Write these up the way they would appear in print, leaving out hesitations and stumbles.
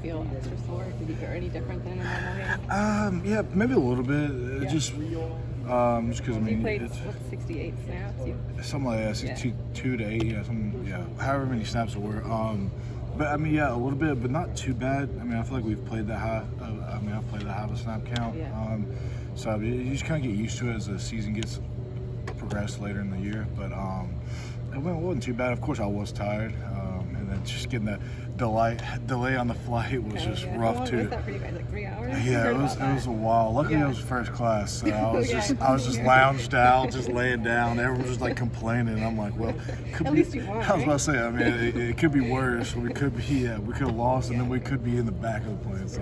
feel extra sore? Did you feel any different than a normal game? Yeah, maybe a little bit. Just because I mean, You played it's 68 snaps. something like that, 2 to 8, however many snaps it were. But I mean, yeah, a little bit, but not too bad. I mean, I feel like we've played that high. I've played that high of a snap count. Yeah. So you just kind of get used to it as the season gets progressed later in the year. But it wasn't too bad. Of course, I was tired, and then just getting the delay on the flight was just rough How long too. was that for you guys? Like 3 hours? Yeah, it was a while. Luckily, Yeah. it was first class, so I was Yeah. just lounged out, just laying down. Everyone was just like complaining. I'm like, well, At least you won, I was about right? to say, I mean, it could be worse. We could have lost, and then we could be in the back of the plane. So,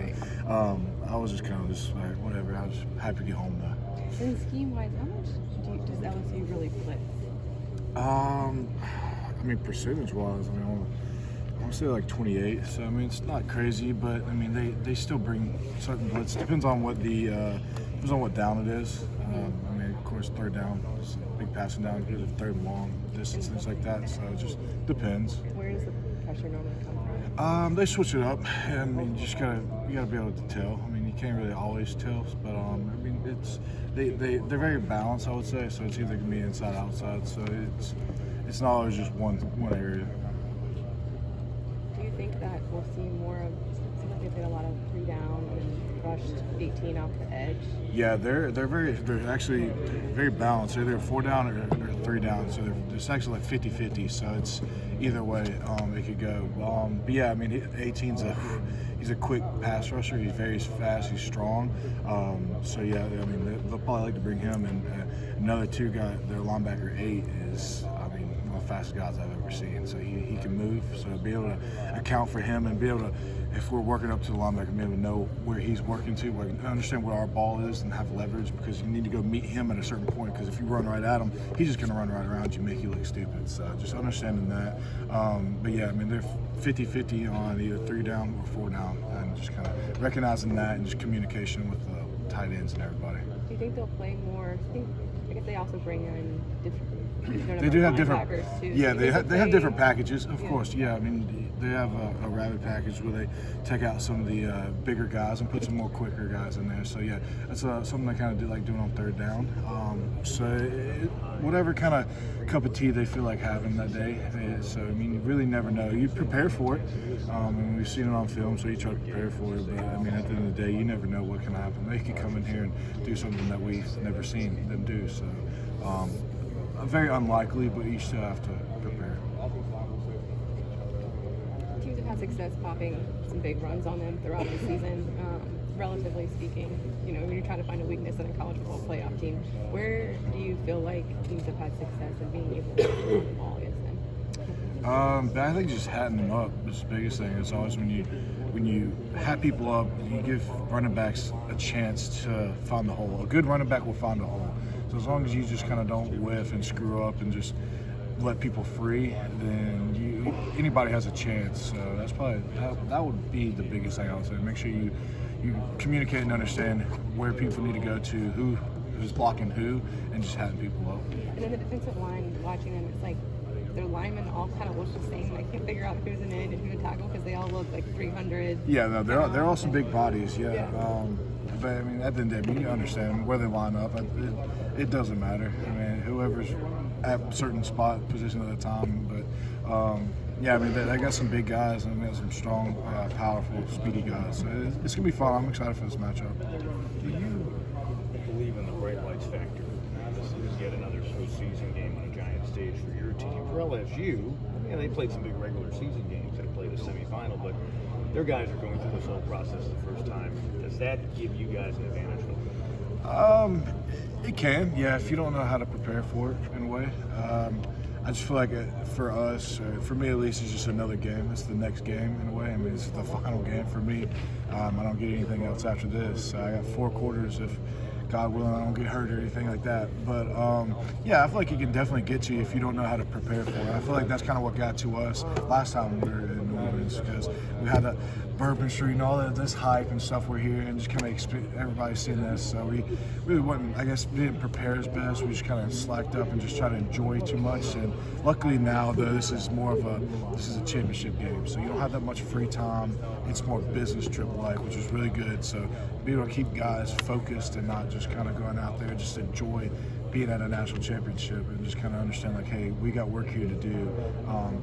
I was just kind of like whatever. I was happy to get home though. And scheme-wise, how much does LSU really blitz? I mean, percentage-wise, I mean, I want to say like 28. So I mean, it's not crazy, but I mean, they still bring certain blitz. Depends on what down it is. I mean, of course, third down is a big passing down, because of third and long distance, things like that. So it just depends. Where does the pressure normally come from? They switch it up. I mean, you gotta be able to tell. I mean, you can't really always tell, but I mean, they're very balanced, I would say. So it's either gonna be inside, outside. So it's not always just one area. Do you think that we'll see more of? It seems like they did a lot of 3 down and rushed 18 off the edge. Yeah, they're actually very balanced. They're either 4 down or 3 down. So it's actually like 50-50. So it's either way it could go. But yeah, I mean, 18's he's a quick pass rusher. He's very fast. He's strong. So yeah, I mean, they'll probably like to bring him. And another 2 guy, their linebacker 8 is, I mean, one of the fastest guys I've ever seen. So he can move. So be able to account for him and be able to, if we're working up to the linebacker, be able to know where he's working to, understand where our ball is, and have leverage, because you need to go meet him at a certain point. Because if you run right at him, he's just going to run right around you, make you look stupid. So just understanding that. But yeah, I mean, they're 50-50 on either 3 down or 4 down, and just kind of recognizing that and just communication with the tight ends and everybody. Do you think they'll play more? I guess they also bring in different. They do have different. Too. Yeah, they have different packages, of course. Yeah, I mean, they have a rapid package where they take out some of the bigger guys and put some more quicker guys in there. So yeah, that's something they kind of do like doing on 3rd down. Whatever kind of cup of tea they feel like having that day. So I mean, you really never know. You prepare for it. And we've seen it on film, so you try to prepare for it. But I mean, at the end of the day, you never know what can happen. They could come in here and do something that we've never seen them do. So. Very unlikely, but you still have to prepare. Teams have had success popping some big runs on them throughout the season. Relatively speaking, you know, when you're trying to find a weakness in a college football playoff team, where do you feel like teams have had success in being able to run the ball against them? But I think just hatting them up is the biggest thing. It's always when you hat people up, you give running backs a chance to find the hole. A good running back will find the hole. So as long as you just kind of don't whiff and screw up and just let people free, then anybody has a chance. So that's probably that would be the biggest thing I would say. Make sure you communicate and understand where people need to go to, who's blocking who, and just hatting people up. And then the defensive line, watching them, it's like their linemen all kind of look the same. I can't figure out who's an end and who to tackle because they all look like 300. Yeah, no, they're all some big bodies. Yeah. But I mean, at the end of the day, you understand where they line up. It doesn't matter. I mean, whoever's at a certain position at the time. But yeah, I mean, they got some big guys and they got some strong, powerful, speedy guys. So it's gonna be fun. I'm excited for this matchup. Do you believe in the bright lights factor? This is yet another postseason game on a giant stage for your team. For LSU, yeah, they played some big regular season games. They played a semifinal, but their guys are going through this whole process the first time. Does that give you guys an advantage? It can, yeah, if you don't know how to prepare for it in a way. I just feel like for us, or for me at least, it's just another game. It's the next game in a way. I mean, it's the final game for me. I don't get anything else after this. I got 4 quarters if God willing, I don't get hurt or anything like that. But yeah, I feel like it can definitely get you if you don't know how to prepare for it. I feel like that's kind of what got to us last time we were in moments because we had a Bourbon Street and all that this hype and stuff. We're here and just kind of everybody's seen this, so we really wasn't. I guess we didn't prepare as best. We just kind of slacked up and just tried to enjoy too much. And luckily now, though, this is a championship game, so you don't have that much free time. It's more business trip like, which is really good. So be able to keep guys focused and not just kind of going out there, just enjoy being at a national championship and just kind of understand like, hey, we got work here to do.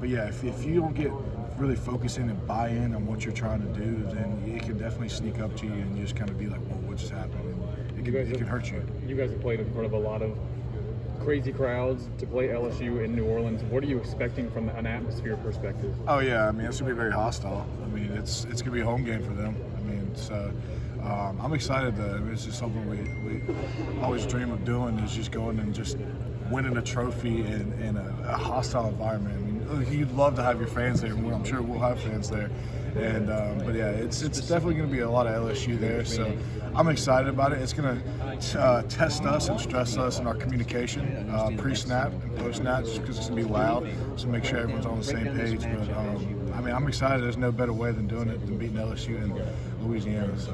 But yeah, if you don't get really focus in and buy in on what you're trying to do, then it can definitely sneak up to you and you just kind of be like, whoa, what just happened? And it can hurt you. You guys have played in front of a lot of crazy crowds to play LSU in New Orleans. What are you expecting from an atmosphere perspective? Oh yeah, I mean it's gonna be very hostile. I mean it's gonna be a home game for them. I mean so. I'm excited though. It's just something we always dream of doing, is just going and just winning a trophy in a hostile environment. I mean, you'd love to have your fans there. I'm sure we'll have fans there. And but yeah, it's definitely going to be a lot of LSU there. So I'm excited about it. It's going to test us and stress us in our communication pre-snap and post-snap, just because it's going to be loud. So make sure everyone's on the same page. But I mean, I'm excited. There's no better way than doing it than beating LSU in Louisiana. So.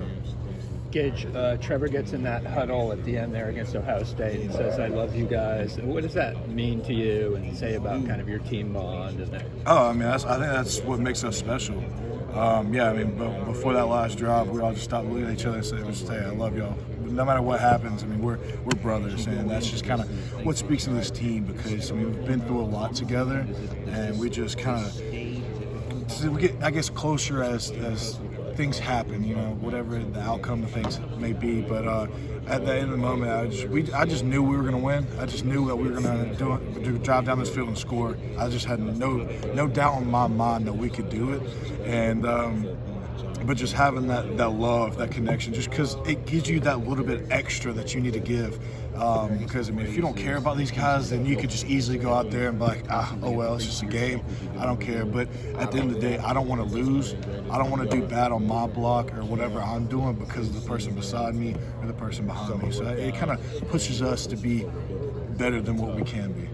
Gage, Trevor gets in that huddle at the end there against Ohio State and says, "I love you guys." What does that mean to you and say about kind of your team bond? Oh, I mean, I think that's what makes us special. Yeah, I mean, but before that last drive, we all just stopped looking at each other and said, "Hey, I love y'all." No matter what happens, I mean, we're brothers, and that's just kind of what speaks to this team, because I mean, we've been through a lot together, and we just kind of we get, I guess, closer as things happen, you know, whatever the outcome of things may be. But at the end of the moment, I just knew we were going to win. I just knew that we were going to drive down this field and score. I just had no doubt in my mind that we could do it. And but just having that love, that connection, just because it gives you that little bit extra that you need to give. Because I mean, if you don't care about these guys, then you could just easily go out there and be like, oh well, it's just a game. I don't care. But at the end of the day, I don't want to lose. I don't want to do bad on my block or whatever I'm doing because of the person beside me or the person behind me. So it kind of pushes us to be better than what we can be.